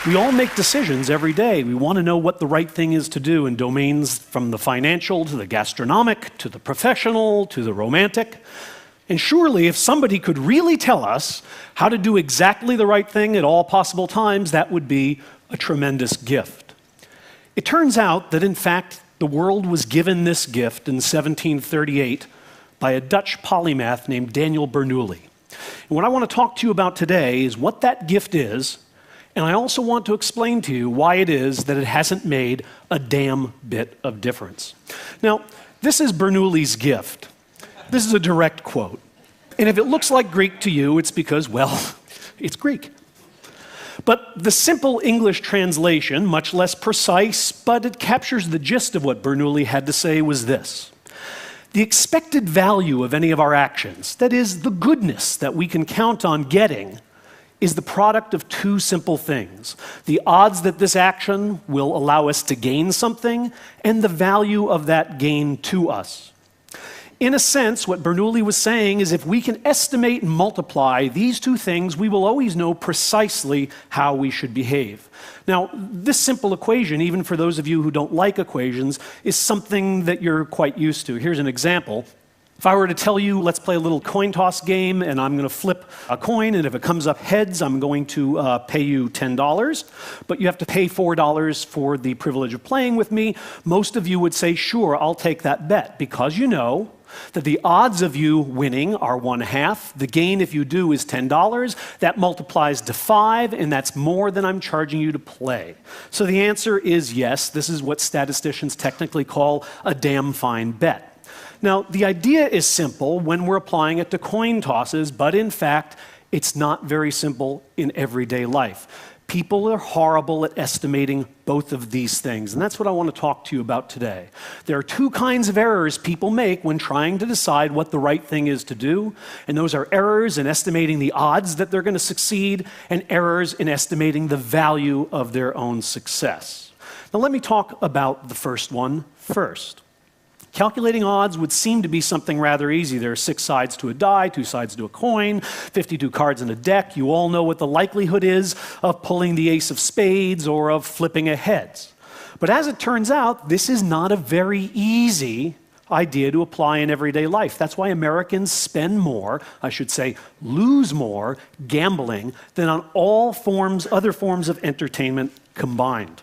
We all make decisions every day. We want to know what the right thing is to do in domains from the financial to the gastronomic to the professional to the romantic. And surely, if somebody could really tell us how to do exactly the right thing at all possible times, that would be a tremendous gift. It turns out that, in fact, the world was given this gift in 1738 by a Dutch polymath named Daniel Bernoulli. And what I want to talk to you about today is what that gift is, and I also want to explain to you why it is that it hasn't made a damn bit of difference. Now, this is Bernoulli's gift. This is a direct quote. And if it looks like Greek to you, it's because, well, it's Greek. But the simple English translation, much less precise, but it captures the gist of what Bernoulli had to say, was this: the expected value of any of our actions, that is, the goodness that we can count on getting, is the product of two simple things: the odds that this action will allow us to gain something, and the value of that gain to us. In a sense, what Bernoulli was saying is if we can estimate and multiply these two things, we will always know precisely how we should behave. Now, this simple equation, even for those of you who don't like equations, is something that you're quite used to. Here's an example. If I were to tell you, let's play a little coin toss game, and I'm going to flip a coin, and if it comes up heads, I'm going to pay you $10, but you have to pay $4 for the privilege of playing with me, most of you would say, sure, I'll take that bet, because you know that the odds of you winning are 1/2. The gain, if you do, is $10. That multiplies to 5, and that's more than I'm charging you to play. So the answer is yes. This is what statisticians technically call a damn fine bet. Now, the idea is simple when we're applying it to coin tosses, but in fact, it's not very simple in everyday life. People are horrible at estimating both of these things, and that's what I want to talk to you about today. There are two kinds of errors people make when trying to decide what the right thing is to do, and those are errors in estimating the odds that they're going to succeed and errors in estimating the value of their own success. Now, let me talk about the first one first. Calculating odds would seem to be something rather easy. There are 6 sides to a die, 2 sides to a coin, 52 cards in a deck. You all know what the likelihood is of pulling the ace of spades or of flipping a heads. But as it turns out, this is not a very easy idea to apply in everyday life. That's why Americans spend more, I should say, lose more gambling than on all other forms of entertainment combined.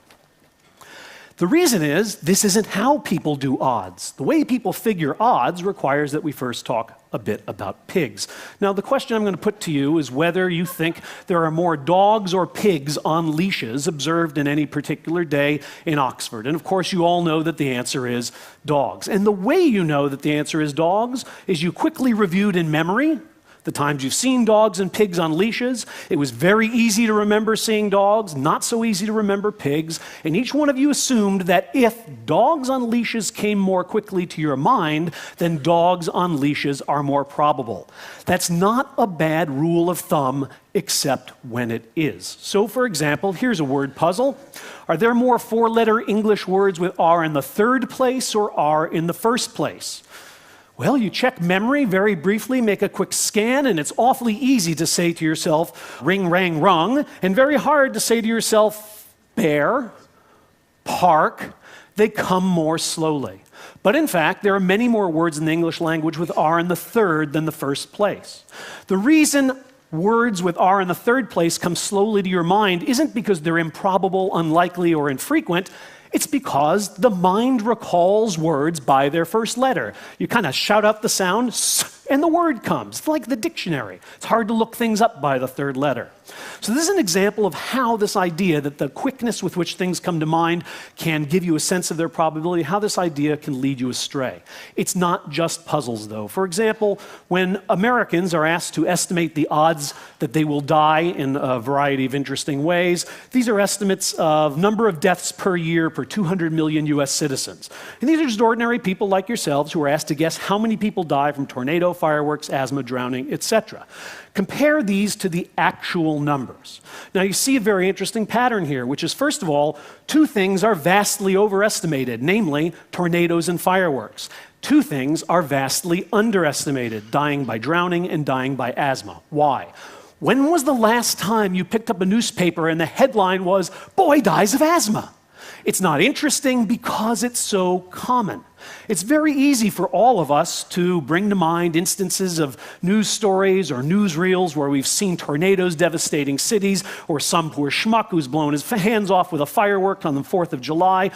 The reason is, this isn't how people do odds. The way people figure odds requires that we first talk a bit about pigs. Now, the question I'm going to put to you is whether you think there are more dogs or pigs on leashes observed in any particular day in Oxford. And of course, you all know that the answer is dogs. And the way you know that the answer is dogs is you quickly reviewed in memory the times you've seen dogs and pigs on leashes. It was very easy to remember seeing dogs, not so easy to remember pigs, and each one of you assumed that if dogs on leashes came more quickly to your mind, then dogs on leashes are more probable. That's not a bad rule of thumb, except when it is. So, for example, here's a word puzzle. Are there more 4-letter English words with R in the third place or R in the first place? Well, you check memory very briefly, make a quick scan, and it's awfully easy to say to yourself, ring, rang, rung, and very hard to say to yourself, bear, park. They come more slowly. But in fact, there are many more words in the English language with R in the third than the first place. The reason words with R in the third place come slowly to your mind isn't because they're improbable, unlikely, or infrequent. It's because the mind recalls words by their first letter. You kind of shout out the sound, and the word comes. It's like the dictionary. It's hard to look things up by the third letter. So this is an example of how this idea that the quickness with which things come to mind can give you a sense of their probability, how this idea can lead you astray. It's not just puzzles, though. For example, when Americans are asked to estimate the odds that they will die in a variety of interesting ways, these are estimates of number of deaths per year per 200 million US citizens. And these are just ordinary people like yourselves who are asked to guess how many people die from tornado, fireworks, asthma, drowning, etc. Compare these to the actual numbers. Now, you see a very interesting pattern here, which is, first of all, 2 things are vastly overestimated, namely tornadoes and fireworks. 2 things are vastly underestimated, dying by drowning and dying by asthma. Why? When was the last time you picked up a newspaper and the headline was, "Boy dies of asthma"? It's not interesting because it's so common. It's very easy for all of us to bring to mind instances of news stories or newsreels where we've seen tornadoes devastating cities, or some poor schmuck who's blown his hands off with a firework on the 4th of July.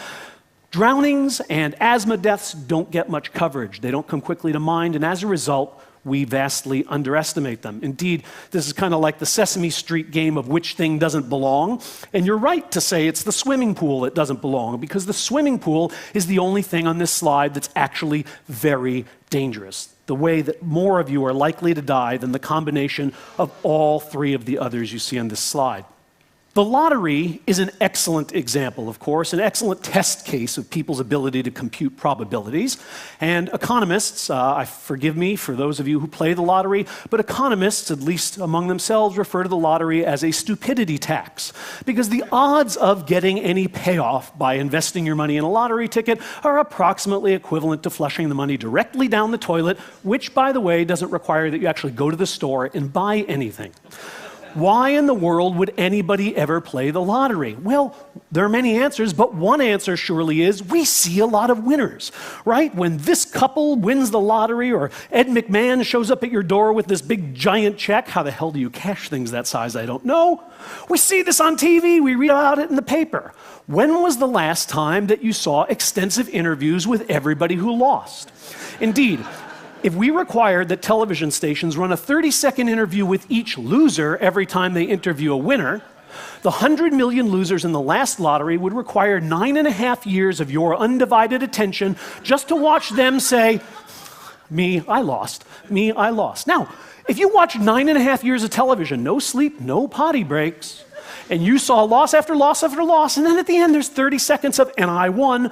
Drownings and asthma deaths don't get much coverage. They don't come quickly to mind, and as a result, we vastly underestimate them. Indeed, this is kind of like the Sesame Street game of which thing doesn't belong. And you're right to say it's the swimming pool that doesn't belong, because the swimming pool is the only thing on this slide that's actually very dangerous. The way that more of you are likely to die than the combination of all three of the others you see on this slide. The lottery is an excellent example, of course, an excellent test case of people's ability to compute probabilities. And economists, forgive me for those of you who play the lottery, but economists, at least among themselves, refer to the lottery as a stupidity tax, because the odds of getting any payoff by investing your money in a lottery ticket are approximately equivalent to flushing the money directly down the toilet, which, by the way, doesn't require that you actually go to the store and buy anything. Why in the world would anybody ever play the lottery? Well, there are many answers, but one answer surely is we see a lot of winners, right? When this couple wins the lottery, or Ed McMahon shows up at your door with this big giant check. How the hell do you cash things that size? I don't know. We see this on TV. We read about it in the paper. When was the last time that you saw extensive interviews with everybody who lost? Indeed, if we required that television stations run a 30-second interview with each loser every time they interview a winner, the 100 million losers in the last lottery would require 9.5 years of your undivided attention just to watch them say, "Me, I lost. Me, I lost." Now, if you watch 9.5 years of television, no sleep, no potty breaks, and you saw loss after loss after loss, and then at the end there's 30 seconds of, "and I won,"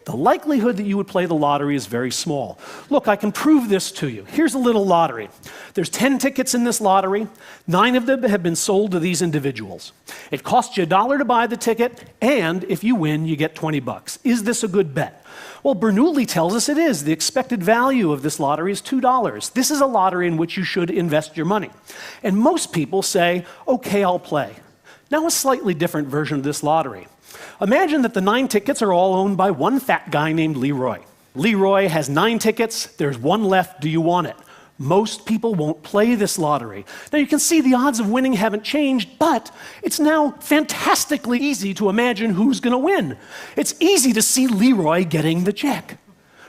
the likelihood that you would play the lottery is very small. Look, I can prove this to you. Here's a little lottery. There's 10 tickets in this lottery. 9 of them have been sold to these individuals. It costs you $1 to buy the ticket, and if you win, you get $20. Is this a good bet? Well, Bernoulli tells us it is. The expected value of this lottery is $2. This is a lottery in which you should invest your money. And most people say, "Okay, I'll play." Now, a slightly different version of this lottery. Imagine that the 9 tickets are all owned by one fat guy named Leroy. Leroy has 9 tickets. There's 1 left. Do you want it? Most people won't play this lottery. Now, you can see the odds of winning haven't changed, but it's now fantastically easy to imagine who's going to win. It's easy to see Leroy getting the check,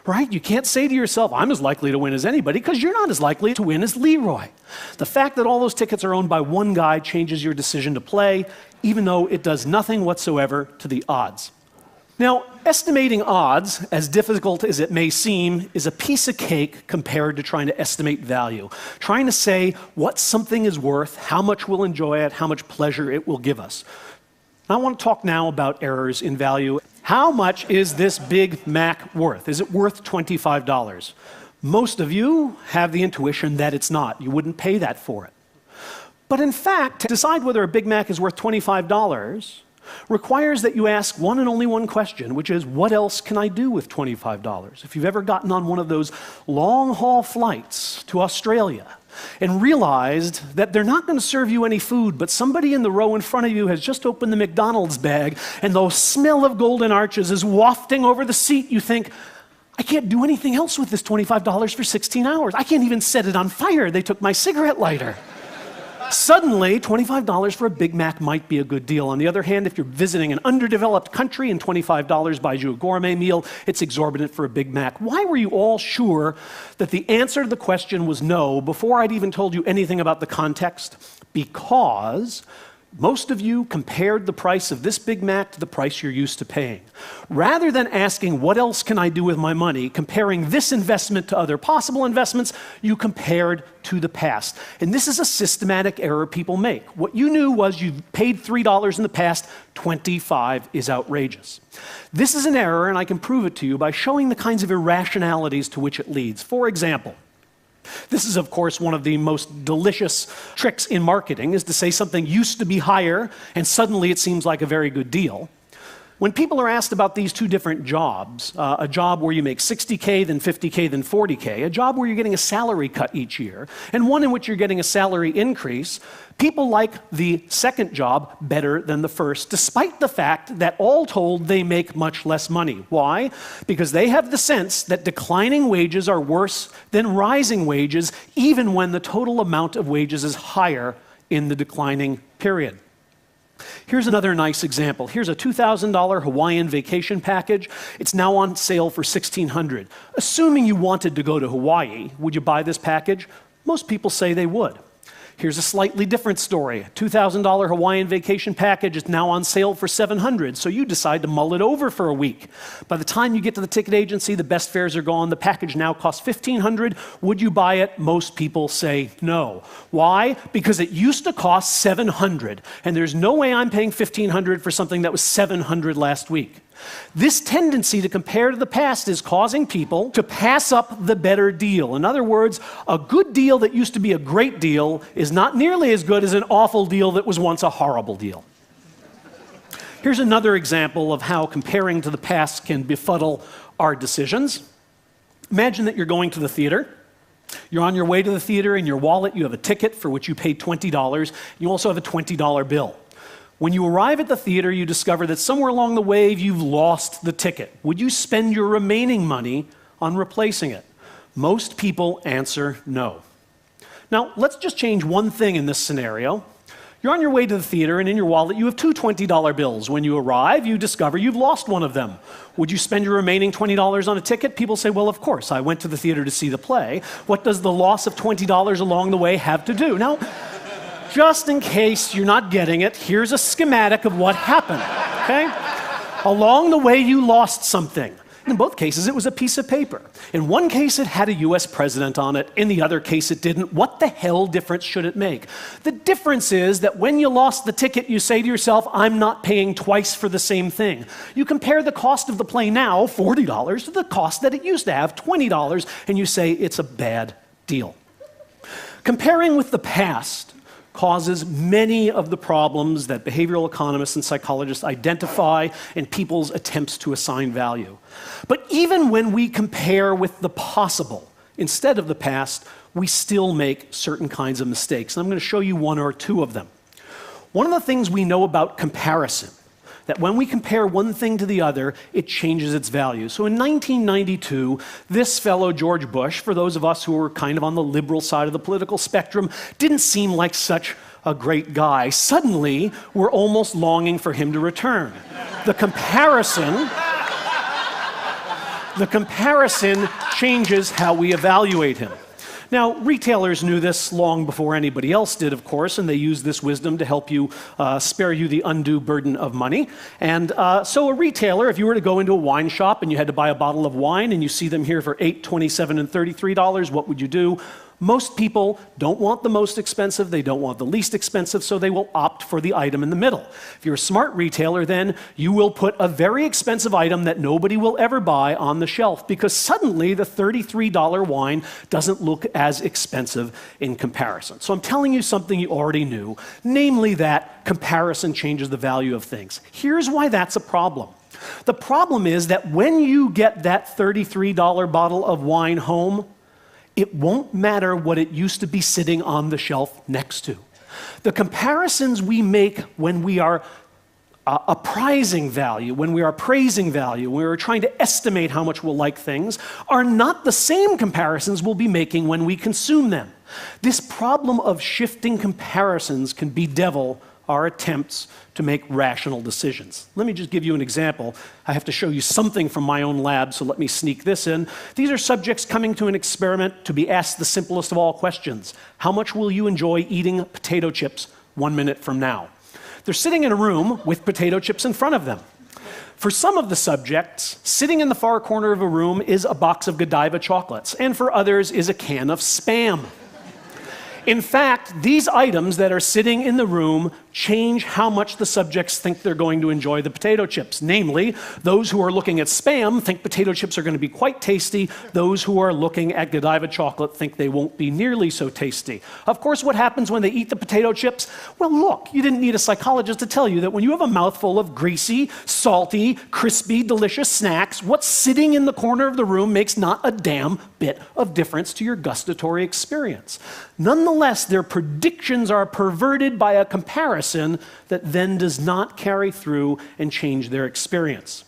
right? You can't say to yourself, "I'm as likely to win as anybody," because you're not as likely to win as Leroy. The fact that all those tickets are owned by one guy changes your decision to play, even though it does nothing whatsoever to the odds. Now, estimating odds, as difficult as it may seem, is a piece of cake compared to trying to estimate value. Trying to say what something is worth, how much we'll enjoy it, how much pleasure it will give us. I want to talk now about errors in value. How much is this Big Mac worth? Is it worth $25? Most of you have the intuition that it's not. You wouldn't pay that for it. But in fact, to decide whether a Big Mac is worth $25 requires that you ask one and only one question, which is, what else can I do with $25? If you've ever gotten on one of those long-haul flights to Australia and realized that they're not going to serve you any food, but somebody in the row in front of you has just opened the McDonald's bag and the smell of Golden Arches is wafting over the seat, you think, I can't do anything else with this $25 for 16 hours. I can't even set it on fire. They took my cigarette lighter. Suddenly, $25 for a Big Mac might be a good deal. On the other hand, if you're visiting an underdeveloped country and $25 buys you a gourmet meal, it's exorbitant for a Big Mac. Why were you all sure that the answer to the question was no before I'd even told you anything about the context? Because most of you compared the price of this Big Mac to the price you're used to paying. Rather than asking, what else can I do with my money, comparing this investment to other possible investments, you compared to the past. And this is a systematic error people make. What you knew was you paid $3 in the past, $25 is outrageous. This is an error, and I can prove it to you by showing the kinds of irrationalities to which it leads. For example, this is, of course, one of the most delicious tricks in marketing, is to say something used to be higher, and suddenly it seems like a very good deal. When people are asked about these two different jobs, a job where you make $60K, then $50K, then $40K, a job where you're getting a salary cut each year, and one in which you're getting a salary increase, people like the second job better than the first, despite the fact that all told they make much less money. Why? Because they have the sense that declining wages are worse than rising wages, even when the total amount of wages is higher in the declining period. Here's another nice example. Here's a $2,000 Hawaiian vacation package. It's now on sale for $1,600. Assuming you wanted to go to Hawaii, would you buy this package? Most people say they would. Here's a slightly different story. $2,000 Hawaiian vacation package is now on sale for $700, so you decide to mull it over for a week. By the time you get to the ticket agency, the best fares are gone. The package now costs $1,500. Would you buy it? Most people say no. Why? Because it used to cost $700, and there's no way I'm paying $1,500 for something that was $700 last week. This tendency to compare to the past is causing people to pass up the better deal. In other words, a good deal that used to be a great deal is not nearly as good as an awful deal that was once a horrible deal. Here's another example of how comparing to the past can befuddle our decisions. Imagine that you're going to the theater. You're on your way to the theater. In your wallet, you have a ticket for which you paid $20. You also have a $20 bill. When you arrive at the theater, you discover that somewhere along the way, you've lost the ticket. Would you spend your remaining money on replacing it? Most people answer no. Now, let's just change one thing in this scenario. You're on your way to the theater, and in your wallet, you have two $20 bills. When you arrive, you discover you've lost one of them. Would you spend your remaining $20 on a ticket? People say, well, of course, I went to the theater to see the play. What does the loss of $20 along the way have to do? Now, just in case you're not getting it, here's a schematic of what happened, okay? Along the way, you lost something. In both cases, it was a piece of paper. In one case, it had a US president on it. In the other case, it didn't. What the hell difference should it make? The difference is that when you lost the ticket, you say to yourself, I'm not paying twice for the same thing. You compare the cost of the play now, $40, to the cost that it used to have, $20, and you say it's a bad deal. Comparing with the past causes many of the problems that behavioral economists and psychologists identify in people's attempts to assign value. But even when we compare with the possible instead of the past, we still make certain kinds of mistakes. And I'm going to show you one or two of them. One of the things we know about comparison, that when we compare one thing to the other, it changes its value. So in 1992, this fellow, George Bush, for those of us who were kind of on the liberal side of the political spectrum, didn't seem like such a great guy. Suddenly, we're almost longing for him to return. The comparison changes how we evaluate him. Now, retailers knew this long before anybody else did, of course, and they used this wisdom to help you spare you the undue burden of money. And so a retailer, if you were to go into a wine shop and you had to buy a bottle of wine and you see them here for $8, $27, and $33, what would you do? Most people don't want the most expensive, they don't want the least expensive, so they will opt for the item in the middle. If you're a smart retailer, then you will put a very expensive item that nobody will ever buy on the shelf, because suddenly the $33 wine doesn't look as expensive in comparison. So I'm telling you something you already knew, namely that comparison changes the value of things. Here's why that's a problem. The problem is that when you get that $33 bottle of wine home, it won't matter what it used to be sitting on the shelf next to. The comparisons we make when we are appraising value, when we are praising value, when we're trying to estimate how much we'll like things, are not the same comparisons we'll be making when we consume them. This problem of shifting comparisons can bedevil our attempts to make rational decisions. Let me just give you an example. I have to show you something from my own lab, so let me sneak this in. These are subjects coming to an experiment to be asked the simplest of all questions. How much will you enjoy eating potato chips 1 minute from now? They're sitting in a room with potato chips in front of them. For some of the subjects, sitting in the far corner of a room is a box of Godiva chocolates, and for others is a can of Spam. In fact, these items that are sitting in the room change how much the subjects think they're going to enjoy the potato chips. Namely, those who are looking at Spam think potato chips are going to be quite tasty. Those who are looking at Godiva chocolate think they won't be nearly so tasty. Of course, what happens when they eat the potato chips? Well, look, you didn't need a psychologist to tell you that when you have a mouthful of greasy, salty, crispy, delicious snacks, what's sitting in the corner of the room makes not a damn bit of difference to your gustatory experience. Nonetheless, their predictions are perverted by a comparison that then does not carry through and change their experience.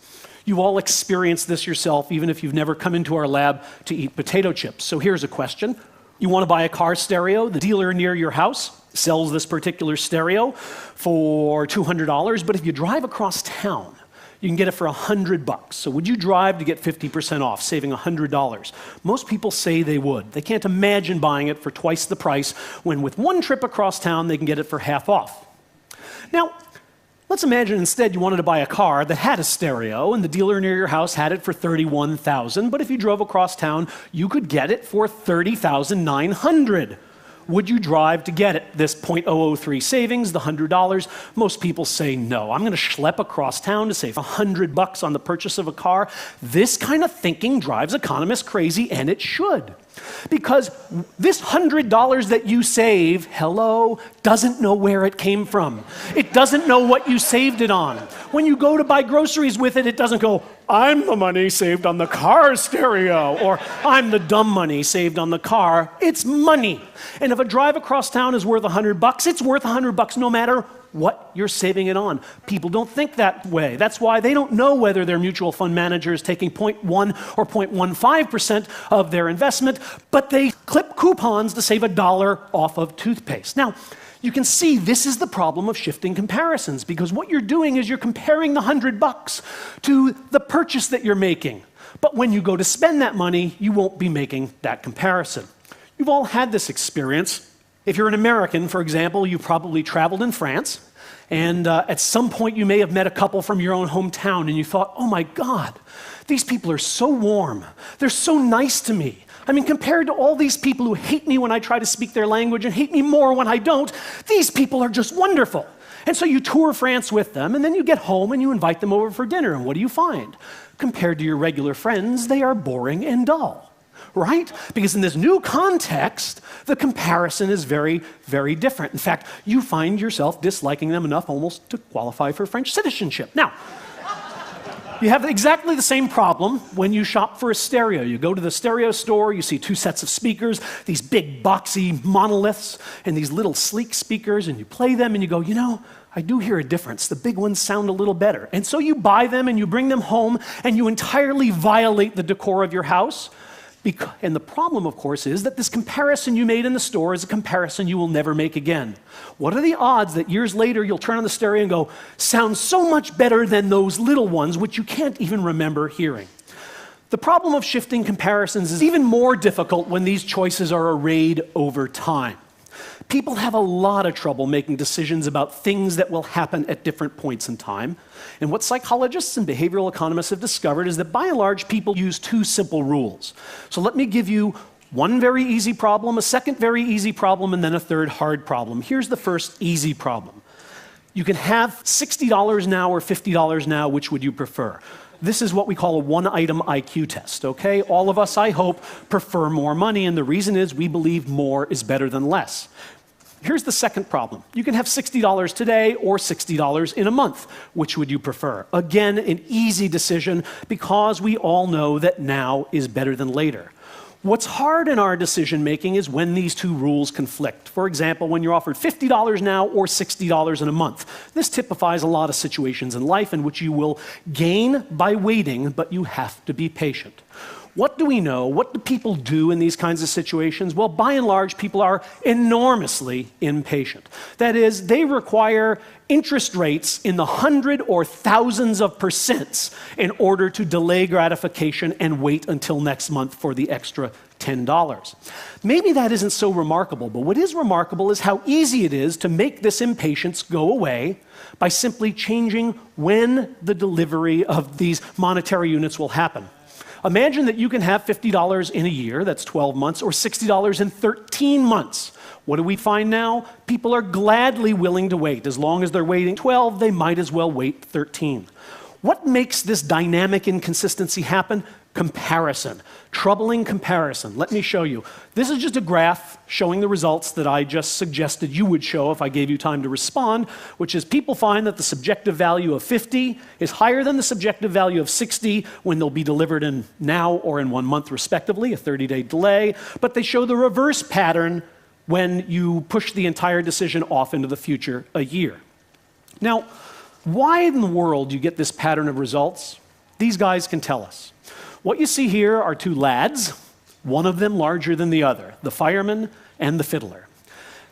You've all experienced this yourself, even if you've never come into our lab to eat potato chips. So here's a question. You want to buy a car stereo? The dealer near your house sells this particular stereo for $200, but if you drive across town, you can get it for $100. So would you drive to get 50% off, saving $100? Most people say they would. They can't imagine buying it for twice the price when with one trip across town, they can get it for half off. Now, let's imagine instead you wanted to buy a car that had a stereo and the dealer near your house had it for $31,000, but if you drove across town, you could get it for $30,900. Would you drive to get it? This 0.003 savings, the $100, most people say no. I'm going to schlep across town to save $100 on the purchase of a car. This kind of thinking drives economists crazy, and it should. Because this $100 that you save, hello, doesn't know where it came from. It doesn't know what you saved it on. When you go to buy groceries with it, it doesn't go, I'm the money saved on the car stereo, or I'm the dumb money saved on the car. It's money. And if a drive across town is worth $100, it's worth $100 no matter what you're saving it on. People don't think that way. That's why they don't know whether their mutual fund manager is taking 0.1 or 0.15% of their investment, but they clip coupons to save $1 off of toothpaste. Now, you can see this is the problem of shifting comparisons, because what you're doing is you're comparing the $100 to the purchase that you're making. But when you go to spend that money, you won't be making that comparison. You've all had this experience. If you're an American, for example, you probably traveled in France, and at some point you may have met a couple from your own hometown, and you thought, oh my God, these people are so warm. They're so nice to me. I mean, compared to all these people who hate me when I try to speak their language and hate me more when I don't, these people are just wonderful. And so you tour France with them, and then you get home and you invite them over for dinner, and what do you find? Compared to your regular friends, they are boring and dull. Right? Because in this new context, the comparison is very, very different. In fact, you find yourself disliking them enough almost to qualify for French citizenship. Now, you have exactly the same problem when you shop for a stereo. You go to the stereo store, you see two sets of speakers, these big boxy monoliths, and these little sleek speakers, and you play them and you go, you know, I do hear a difference. The big ones sound a little better. And so you buy them and you bring them home and you entirely violate the decor of your house. And the problem, of course, is that this comparison you made in the store is a comparison you will never make again. What are the odds that years later you'll turn on the stereo and go, sounds so much better than those little ones, which you can't even remember hearing? The problem of shifting comparisons is even more difficult when these choices are arrayed over time. People have a lot of trouble making decisions about things that will happen at different points in time. And what psychologists and behavioral economists have discovered is that by and large, people use two simple rules. So let me give you one very easy problem, a second very easy problem, and then a third hard problem. Here's the first easy problem. You can have $60 now or $50 now, which would you prefer? This is what we call a one-item IQ test, okay? All of us, I hope, prefer more money, and the reason is we believe more is better than less. Here's the second problem. You can have $60 today or $60 in a month. Which would you prefer? Again, an easy decision because we all know that now is better than later. What's hard in our decision-making is when these two rules conflict. For example, when you're offered $50 now or $60 in a month. This typifies a lot of situations in life in which you will gain by waiting, but you have to be patient. What do we know? What do people do in these kinds of situations? Well, by and large, people are enormously impatient. That is, they require interest rates in the hundred or thousands of percents in order to delay gratification and wait until next month for the extra $10. Maybe that isn't so remarkable, but what is remarkable is how easy it is to make this impatience go away by simply changing when the delivery of these monetary units will happen. Imagine that you can have $50 in a year, that's 12 months, or $60 in 13 months. What do we find now? People are gladly willing to wait. As long as they're waiting 12, they might as well wait 13. What makes this dynamic inconsistency happen? Comparison. Troubling comparison. Let me show you. This is just a graph showing the results that I just suggested you would show if I gave you time to respond, which is people find that the subjective value of 50 is higher than the subjective value of 60 when they'll be delivered in now or in 1 month respectively, a 30-day delay, but they show the reverse pattern when you push the entire decision off into the future a year. Now, why in the world do you get this pattern of results? These guys can tell us. What you see here are two lads, one of them larger than the other, the fireman and the fiddler.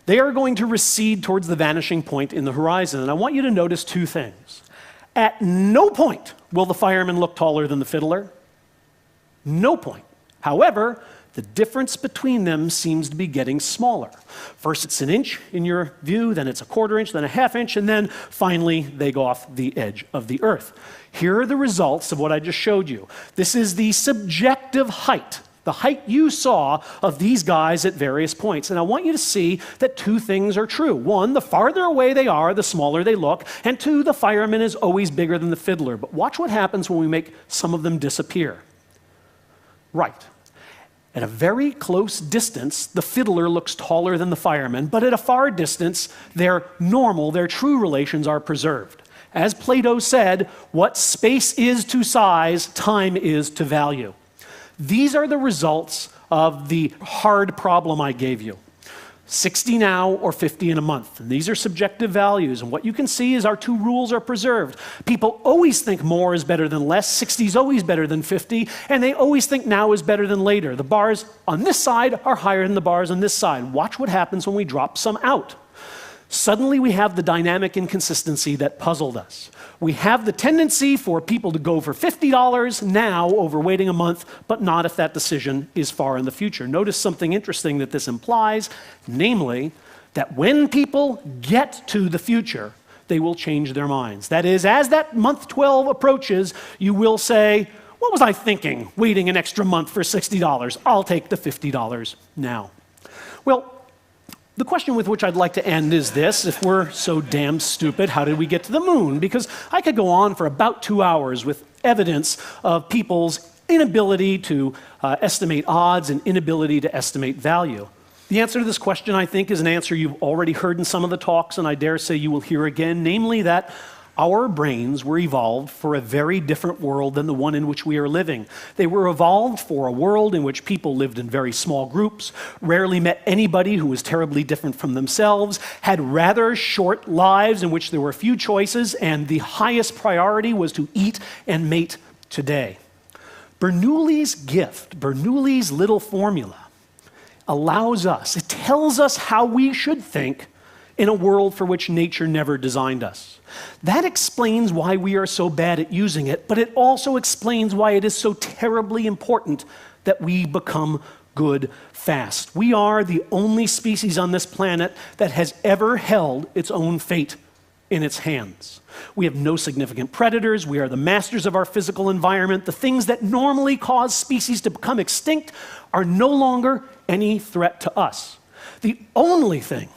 They are going to recede towards the vanishing point in the horizon, and I want you to notice two things. At no point will the fireman look taller than the fiddler. No point. However, the difference between them seems to be getting smaller. First it's an inch in your view, then it's a quarter inch, then a half inch, and then finally they go off the edge of the earth. Here are the results of what I just showed you. This is the subjective height, the height you saw of these guys at various points. And I want you to see that two things are true. One, the farther away they are, the smaller they look. And two, the fireman is always bigger than the fiddler. But watch what happens when we make some of them disappear. Right. At a very close distance, the fiddler looks taller than the fireman, but at a far distance, their normal, their true relations are preserved. As Plato said, what space is to size, time is to value. These are the results of the hard problem I gave you. 60 now or 50 in a month. And these are subjective values. And what you can see is our two rules are preserved. People always think more is better than less. 60 is always better than 50. And they always think now is better than later. The bars on this side are higher than the bars on this side. Watch what happens when we drop some out. Suddenly we have the dynamic inconsistency that puzzled us. We have the tendency for people to go for $50 now over waiting a month, but not if that decision is far in the future. Notice something interesting that this implies, namely, that when people get to the future, they will change their minds. That is, as that month 12 approaches, you will say, what was I thinking, waiting an extra month for $60? I'll take the $50 now. Well, the question with which I'd like to end is this: if we're so damn stupid, how did we get to the moon? Because I could go on for about 2 hours with evidence of people's inability to estimate odds and inability to estimate value. The answer to this question, I think, is an answer you've already heard in some of the talks, and I dare say you will hear again, namely that our brains were evolved for a very different world than the one in which we are living. They were evolved for a world in which people lived in very small groups, rarely met anybody who was terribly different from themselves, had rather short lives in which there were few choices, and the highest priority was to eat and mate today. Bernoulli's gift, Bernoulli's little formula, allows us, it tells us how we should think in a world for which nature never designed us. That explains why we are so bad at using it, but it also explains why it is so terribly important that we become good fast. We are the only species on this planet that has ever held its own fate in its hands. We have no significant predators. We are the masters of our physical environment. The things that normally cause species to become extinct are no longer any threat to us. The only thing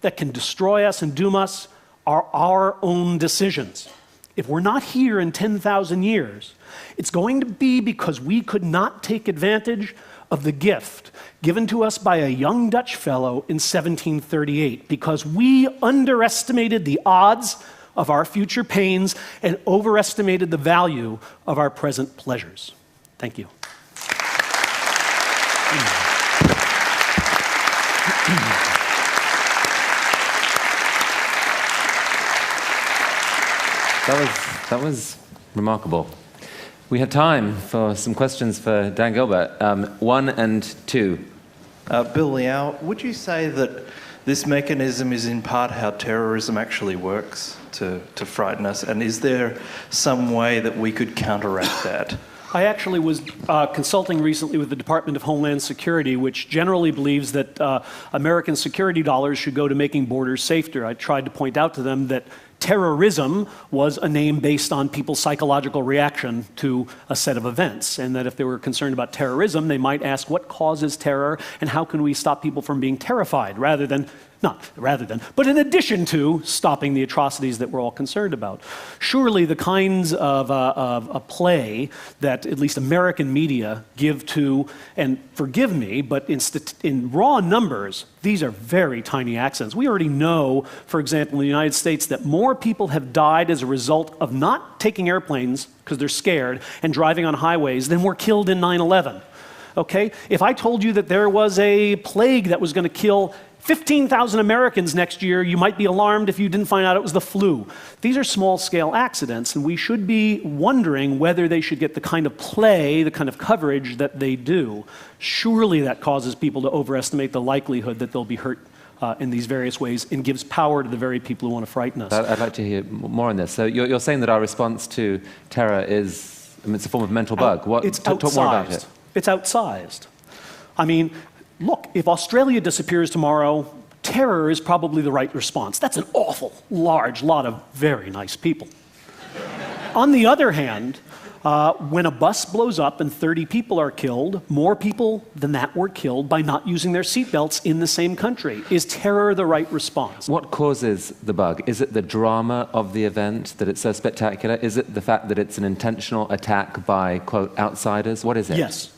that can destroy us and doom us are our own decisions. If we're not here in 10,000 years, it's going to be because we could not take advantage of the gift given to us by a young Dutch fellow in 1738, because we underestimated the odds of our future pains and overestimated the value of our present pleasures. Thank you. That was remarkable. We have time for some questions for Dan Gilbert. 1 and 2. Bill Liao, would you say that this mechanism is in part how terrorism actually works to frighten us? And is there some way that we could counteract that? I actually was consulting recently with the Department of Homeland Security, which generally believes that American security dollars should go to making borders safer. I tried to point out to them that terrorism was a name based on people's psychological reaction to a set of events, and that if they were concerned about terrorism, they might ask what causes terror and how can we stop people from being terrified, but in addition to stopping the atrocities that we're all concerned about. Surely the kinds of a play that at least American media give to, and forgive me, but in raw numbers, these are very tiny accidents. We already know, for example, in the United States, that more people have died as a result of not taking airplanes because they're scared and driving on highways than were killed in 9/11. Okay? If I told you that there was a plague that was going to kill 15,000 Americans next year, you might be alarmed if you didn't find out it was the flu. These are small-scale accidents, and we should be wondering whether they should get the kind of play, the kind of coverage that they do. Surely that causes people to overestimate the likelihood that they'll be hurt in these various ways and gives power to the very people who want to frighten us. I'd like to hear more on this. So you're saying that our response to terror is, it's a form of mental bug. Talk more about it. It's outsized. I mean, look, if Australia disappears tomorrow, terror is probably the right response. That's an awful, large lot of very nice people. On the other hand, when a bus blows up and 30 people are killed, more people than that were killed by not using their seatbelts in the same country. Is terror the right response? What causes the bug? Is it the drama of the event, that it's so spectacular? Is it the fact that it's an intentional attack by, quote, outsiders? What is it? Yes.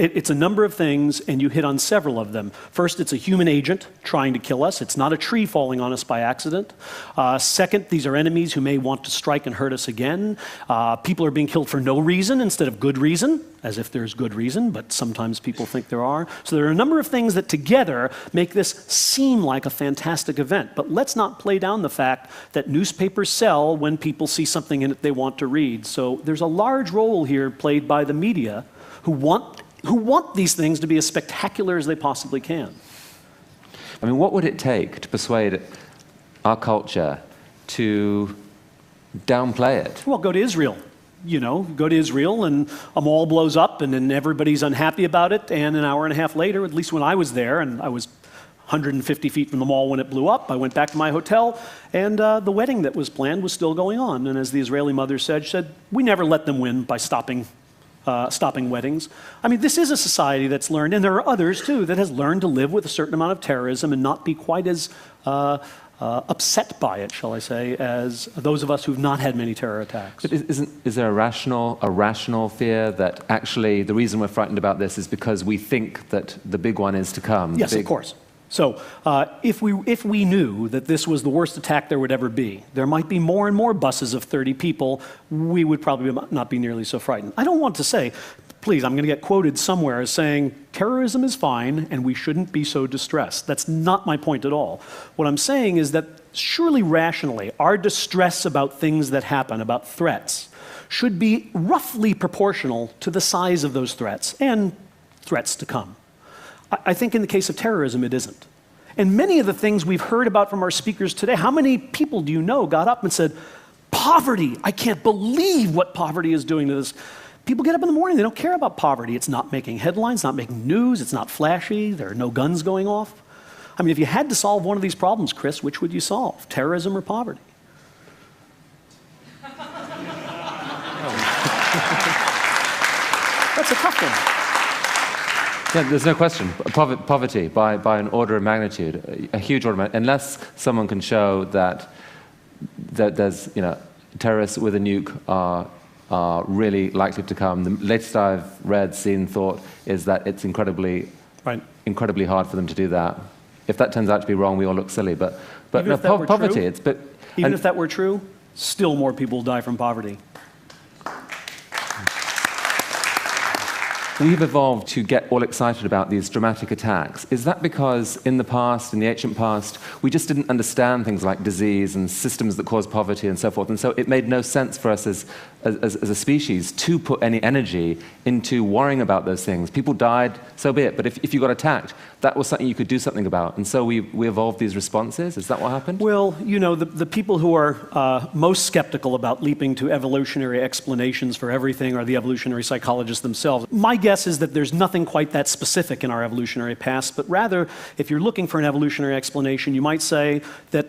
It's a number of things, and you hit on several of them. First, it's a human agent trying to kill us. It's not a tree falling on us by accident. Second, these are enemies who may want to strike and hurt us again. People are being killed for no reason instead of good reason, as if there's good reason, but sometimes people think there are. So there are a number of things that together make this seem like a fantastic event. But let's not play down the fact that newspapers sell when people see something in it they want to read. So there's a large role here played by the media who want these things to be as spectacular as they possibly can. I mean, what would it take to persuade our culture to downplay it? Well, go to Israel. Go to Israel and a mall blows up and then everybody's unhappy about it, and an hour and a half later, at least when I was there, and I was 150 feet from the mall when it blew up, I went back to my hotel, and the wedding that was planned was still going on. And as the Israeli mother said, we never let them win by stopping weddings. I mean, this is a society that's learned, and there are others too, that has learned to live with a certain amount of terrorism and not be quite as upset by it, shall I say, as those of us who've not had many terror attacks. But is there a rational fear that actually the reason we're frightened about this is because we think that the big one is to come? Yes, of course. So if we knew that this was the worst attack there would ever be, there might be more and more buses of 30 people, we would probably not be nearly so frightened. I don't want to say, please, I'm going to get quoted somewhere as saying terrorism is fine and we shouldn't be so distressed. That's not my point at all. What I'm saying is that surely rationally, our distress about things that happen, about threats, should be roughly proportional to the size of those threats and threats to come. I think in the case of terrorism, it isn't. And many of the things we've heard about from our speakers today, how many people do you know got up and said, poverty, I can't believe what poverty is doing to this. People get up in the morning, they don't care about poverty. It's not making headlines, not making news, it's not flashy, there are no guns going off. I mean, if you had to solve one of these problems, Chris, which would you solve? Terrorism or poverty? That's a tough one. Yeah, there's no question. Poverty by an order of magnitude, a huge order of magnitude. Unless someone can show that there's, terrorists with a nuke are really likely to come. The latest I've read, seen, thought is that it's incredibly hard for them to do that. If that turns out to be wrong, we all look silly. But no, poverty. Even if that were true, still more people die from poverty. We've evolved to get all excited about these dramatic attacks. Is that because in the past, in the ancient past, we just didn't understand things like disease and systems that cause poverty and so forth, and so it made no sense for us as a species to put any energy into worrying about those things? People died, so be it, but if you got attacked, that was something you could do something about, and so we evolved these responses? Is that what happened? Well, the people who are most skeptical about leaping to evolutionary explanations for everything are the evolutionary psychologists themselves. My guess guess is that there's nothing quite that specific in our evolutionary past, but rather, if you're looking for an evolutionary explanation, you might say that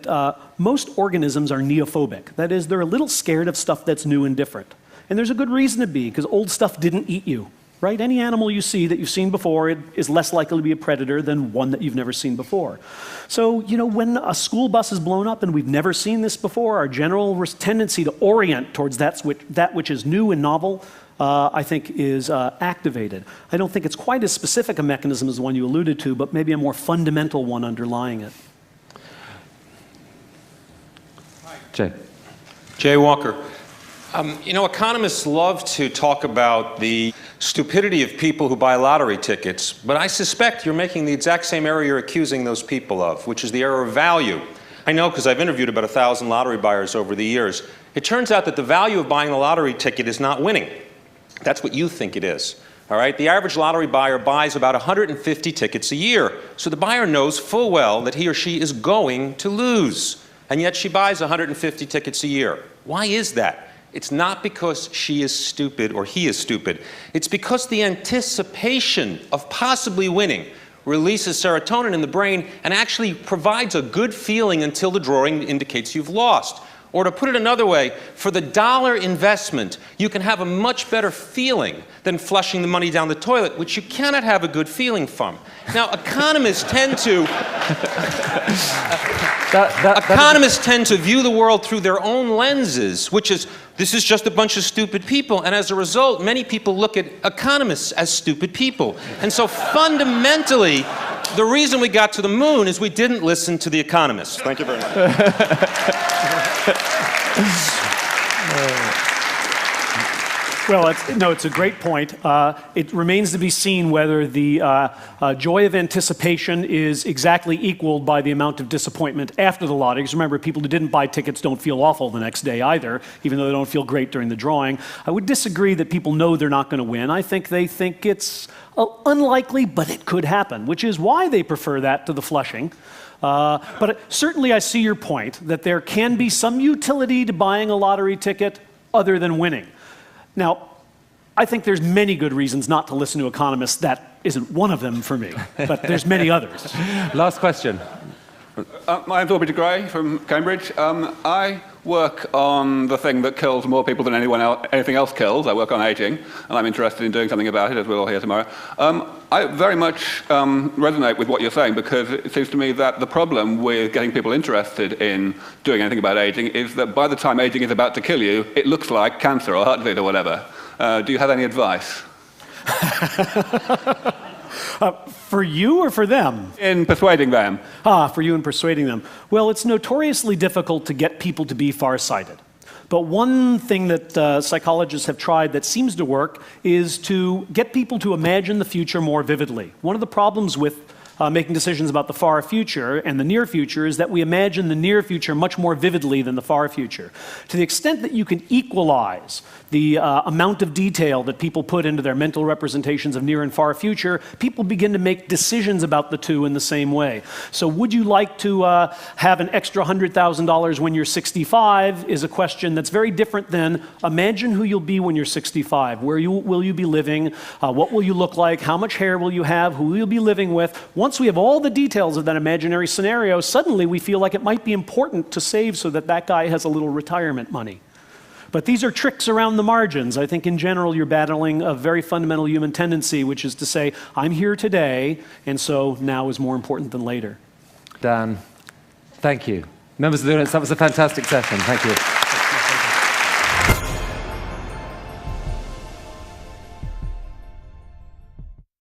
most organisms are neophobic. That is, they're a little scared of stuff that's new and different. And there's a good reason to be, because old stuff didn't eat you. Right? Any animal you see that you've seen before is less likely to be a predator than one that you've never seen before. So, when a school bus is blown up and we've never seen this before, our general tendency to orient towards that which is new and novel, I think, is activated. I don't think it's quite as specific a mechanism as the one you alluded to, but maybe a more fundamental one underlying it. Jay Walker. Economists love to talk about the stupidity of people who buy lottery tickets, but I suspect you're making the exact same error you're accusing those people of, which is the error of value. I know because I've interviewed about 1,000 lottery buyers over the years. It turns out that the value of buying a lottery ticket is not winning. That's what you think it is. All right? The average lottery buyer buys about 150 tickets a year, so the buyer knows full well that he or she is going to lose, and yet she buys 150 tickets a year. Why is that? It's not because she is stupid or he is stupid. It's because the anticipation of possibly winning releases serotonin in the brain and actually provides a good feeling until the drawing indicates you've lost. Or to put it another way, for the dollar investment, you can have a much better feeling than flushing the money down the toilet, which you cannot have a good feeling from. Now, economists tend to economists tend to view the world through their own lenses, which is, this is just a bunch of stupid people, and as a result, many people look at economists as stupid people. And so fundamentally, the reason we got to the moon is we didn't listen to the economists. Thank you very much. Well, it's a great point. It remains to be seen whether the joy of anticipation is exactly equaled by the amount of disappointment after the lottery. Because remember, people who didn't buy tickets don't feel awful the next day either, even though they don't feel great during the drawing. I would disagree that people know they're not going to win. I think they think it's unlikely, but it could happen, which is why they prefer that to the flushing. But certainly I see your point that there can be some utility to buying a lottery ticket other than winning. Now, I think there's many good reasons not to listen to economists. That isn't one of them for me, but there's many others. Last question. My name's Aubrey de Grey from Cambridge. I work on the thing that kills more people than anything else kills. I work on aging, and I'm interested in doing something about it, as we'll all hear tomorrow. I very much resonate with what you're saying, because it seems to me that the problem with getting people interested in doing anything about aging is that by the time aging is about to kill you, it looks like cancer or heart disease or whatever. Do you have any advice? For you or for them? In persuading them. For you in persuading them. Well, it's notoriously difficult to get people to be farsighted. But one thing that psychologists have tried that seems to work is to get people to imagine the future more vividly. One of the problems with making decisions about the far future and the near future is that we imagine the near future much more vividly than the far future. To the extent that you can equalize the amount of detail that people put into their mental representations of near and far future, people begin to make decisions about the two in the same way. So would you like to have an extra $100,000 when you're 65 is a question that's very different than imagine who you'll be when you're 65. Where will you be living? What will you look like? How much hair will you have? Who will you be living with? Once we have all the details of that imaginary scenario, suddenly we feel like it might be important to save so that that guy has a little retirement money. But these are tricks around the margins. I think in general you're battling a very fundamental human tendency, which is to say, I'm here today, and so now is more important than later. Dan, thank you. Members of the audience, that was a fantastic session. Thank you.